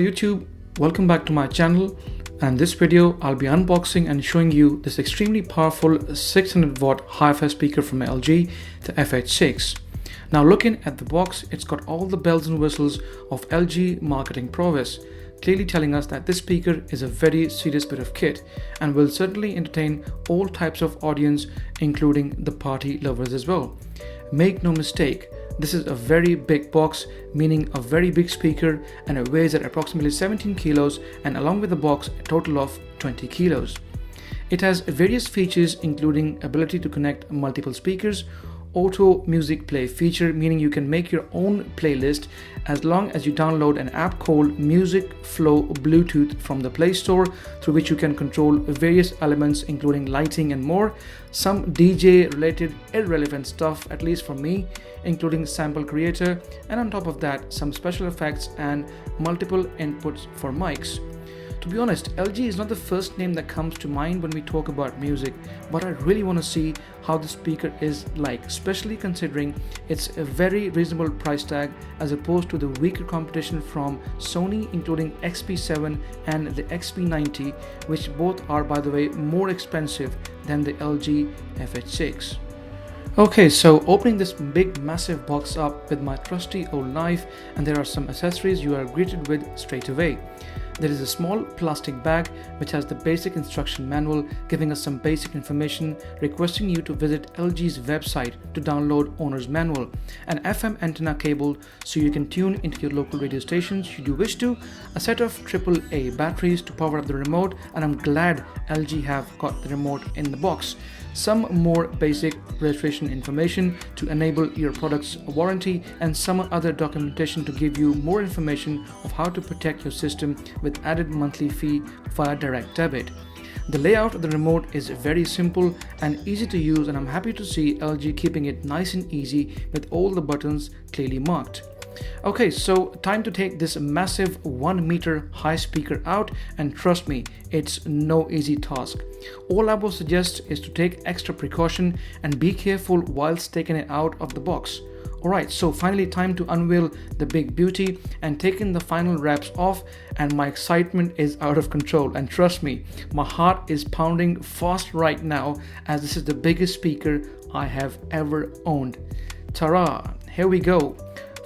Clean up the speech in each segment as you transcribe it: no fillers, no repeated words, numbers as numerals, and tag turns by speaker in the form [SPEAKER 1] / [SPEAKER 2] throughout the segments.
[SPEAKER 1] Hello YouTube, welcome back to my channel, and in this video I'll be unboxing and showing you this extremely powerful 600 watt hi-fi speaker from LG, the FH6. Now looking at the box, it's got all the bells and whistles of LG marketing prowess, clearly telling us that this speaker is a very serious bit of kit and will certainly entertain all types of audience, including the party lovers as well. Make no mistake, this is a very big box, meaning a very big speaker, and it weighs at approximately 17 kilos, and along with the box a total of 20 kilos. It has various features including ability to connect multiple speakers, auto music play feature, meaning you can make your own playlist as long as you download an app called Music Flow Bluetooth from the Play Store, through which you can control various elements including lighting and more. Some DJ related irrelevant stuff, at least for me, including sample creator, and on top of that some special effects and multiple inputs for mics. To be honest, LG is not the first name that comes to mind when we talk about music, but I really want to see how the speaker is like, especially considering it's a very reasonable price tag as opposed to the weaker competition from Sony, including XP7 and the XP90, which both are, by the way, more expensive than the LG FH6. Okay, so opening this big massive box up with my trusty old knife, and there are some accessories you are greeted with straight away. There is a small plastic bag which has the basic instruction manual giving us some basic information, requesting you to visit LG's website to download owner's manual, an FM antenna cable so you can tune into your local radio stations should you wish to, a set of AAA batteries to power up the remote, and I'm glad LG have got the remote in the box. Some more basic registration information to enable your product's warranty, and some other documentation to give you more information of how to protect your system with added monthly fee via direct debit. The layout of the remote is very simple and easy to use, and I'm happy to see LG keeping it nice and easy with all the buttons clearly marked. Okay, so time to take this massive 1 meter high speaker out, and trust me, it's no easy task. All I will suggest is to take extra precaution and be careful whilst taking it out of the box. Alright, so finally time to unveil the big beauty and taking the final wraps off, and my excitement is out of control, and trust me, my heart is pounding fast right now as this is the biggest speaker I have ever owned. Ta-ra, here we go.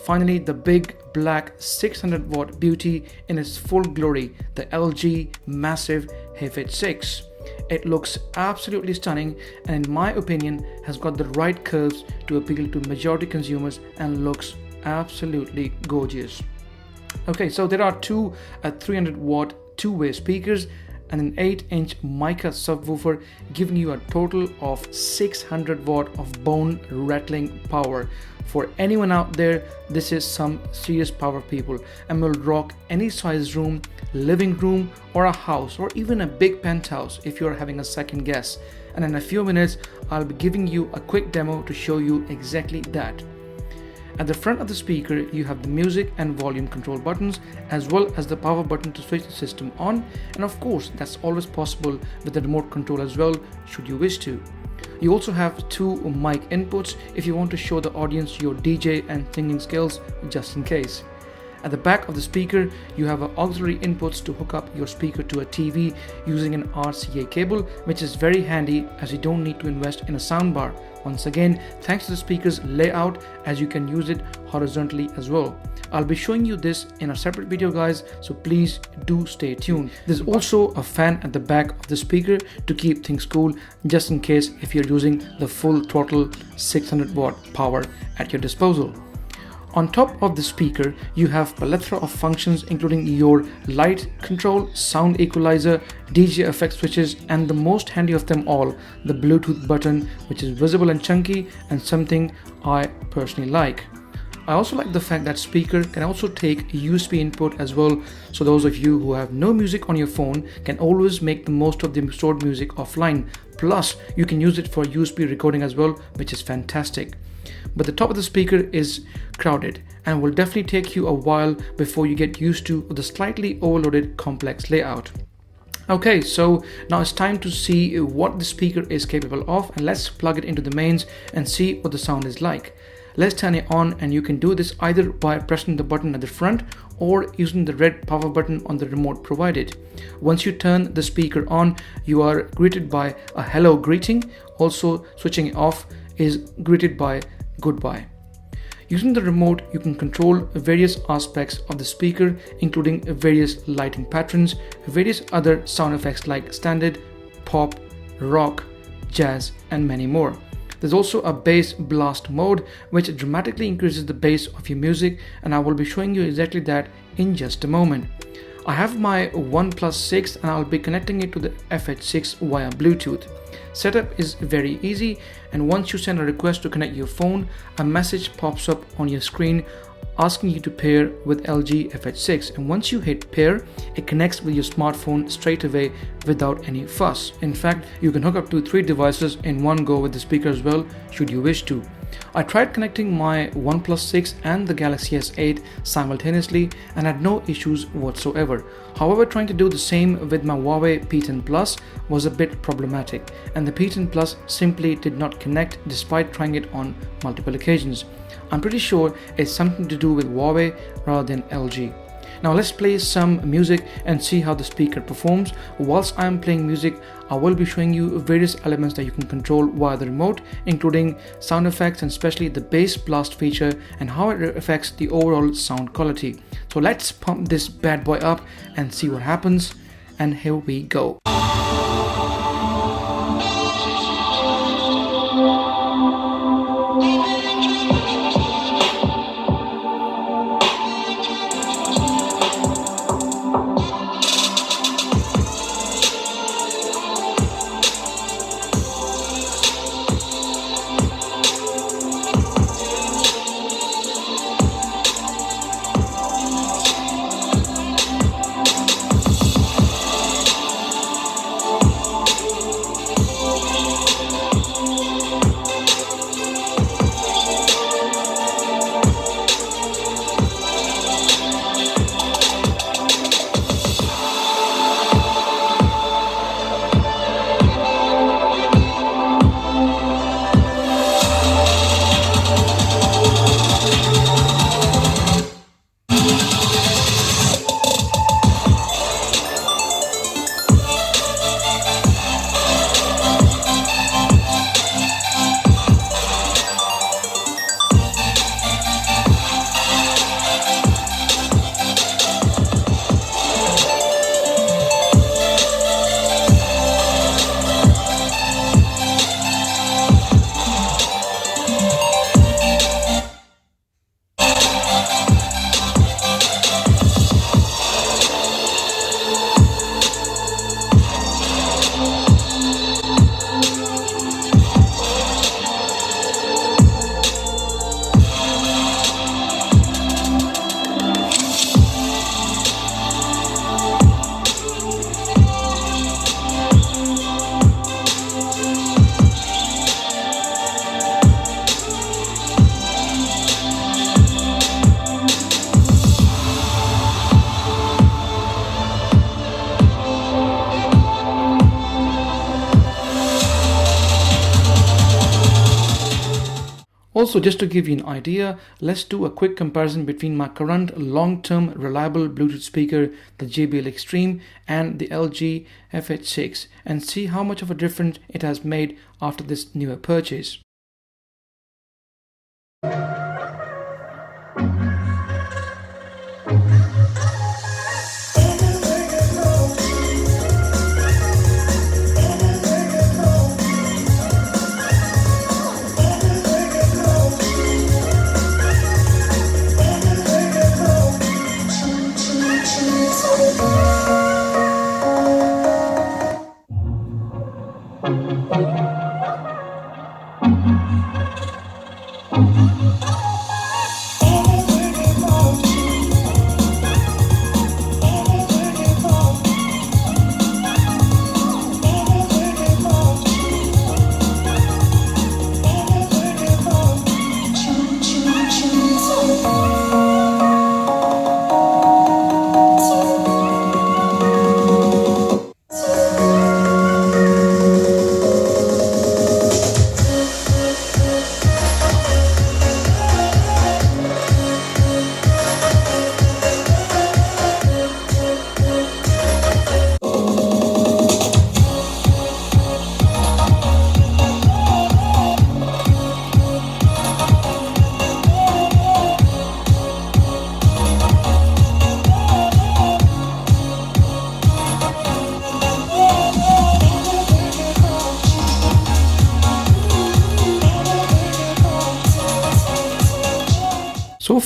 [SPEAKER 1] Finally, the big black 600 watt beauty in its full glory, the LG massive FH6. It looks absolutely stunning, and in my opinion has got the right curves to appeal to majority consumers and looks absolutely gorgeous. Okay, so there are two 300 watt two-way speakers and an 8-inch mica subwoofer, giving you a total of 600 watt of bone-rattling power. For anyone out there, this is some serious power, people, and will rock any size room, living room, or a house, or even a big penthouse if you're having a second guess. And in a few minutes, I'll be giving you a quick demo to show you exactly that. At the front of the speaker, you have the music and volume control buttons, as well as the power button to switch the system on, and of course that's always possible with the remote control as well, should you wish to. You also have two mic inputs if you want to show the audience your DJ and singing skills, just in case. At the back of the speaker, you have auxiliary inputs to hook up your speaker to a TV using an RCA cable, which is very handy as you don't need to invest in a soundbar. Once again, thanks to the speaker's layout, as you can use it horizontally as well. I'll be showing you this in a separate video, guys, so please do stay tuned. There's also a fan at the back of the speaker to keep things cool, just in case if you're using the full throttle 600 watt power at your disposal. On top of the speaker, you have a plethora of functions including your light control, sound equalizer, DJ effect switches, and the most handy of them all, the Bluetooth button, which is visible and chunky and something I personally like. I also like the fact that speaker can also take USB input as well, so those of you who have no music on your phone can always make the most of the stored music offline. Plus, you can use it for USB recording as well, which is fantastic. But the top of the speaker is crowded and will definitely take you a while before you get used to the slightly overloaded complex layout. Okay, so now it's time to see what the speaker is capable of, and let's plug it into the mains and see what the sound is like. Let's turn it on, and you can do this either by pressing the button at the front or using the red power button on the remote provided. Once you turn the speaker on, you are greeted by a hello greeting. Also, switching it off is greeted by goodbye. Using the remote, you can control various aspects of the speaker, including various lighting patterns, various other sound effects like standard, pop, rock, jazz, and many more. There's also a bass blast mode, which dramatically increases the bass of your music, and I will be showing you exactly that in just a moment. I have my OnePlus 6 and I'll be connecting it to the FH6 via Bluetooth. Setup is very easy, and once you send a request to connect your phone, a message pops up on your screen asking you to pair with LG FH6, and once you hit pair, it connects with your smartphone straight away without any fuss. In fact, you can hook up to 3 devices in one go with the speaker as well, should you wish to. I tried connecting my OnePlus 6 and the Galaxy S8 simultaneously and had no issues whatsoever. However, trying to do the same with my Huawei P10 Plus was a bit problematic, and the P10 Plus simply did not connect despite trying it on multiple occasions. I'm pretty sure it's something to do with Huawei rather than LG. Now let's play some music and see how the speaker performs. Whilst I'm playing music, I will be showing you various elements that you can control via the remote, including sound effects and especially the bass blast feature and how it affects the overall sound quality. So let's pump this bad boy up and see what happens, and here we go. Also, just to give you an idea, let's do a quick comparison between my current long-term reliable Bluetooth speaker, the JBL Extreme, and the LG FH6, and see how much of a difference it has made after this newer purchase.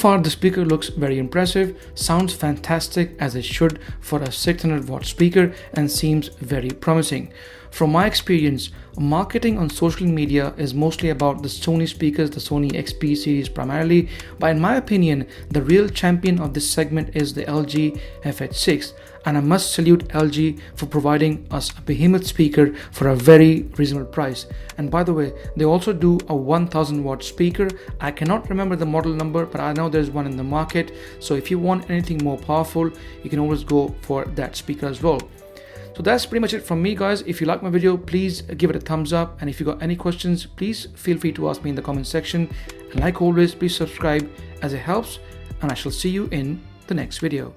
[SPEAKER 1] far the speaker looks very impressive, sounds fantastic as it should for a 600 watt speaker, and seems very promising. From my experience, marketing on social media is mostly about the Sony speakers, the Sony XP series primarily, but in my opinion, the real champion of this segment is the LG FH6, and I must salute LG for providing us a behemoth speaker for a very reasonable price. And by the way, they also do a 1000 watt speaker. I cannot remember the model number, but I know there's one in the market. So if you want anything more powerful, you can always go for that speaker as well. So that's pretty much it from me, guys. If you like my video, please give it a thumbs up, and if you got any questions, please feel free to ask me in the comment section. And like always, please subscribe as it helps, and I shall see you in the next video.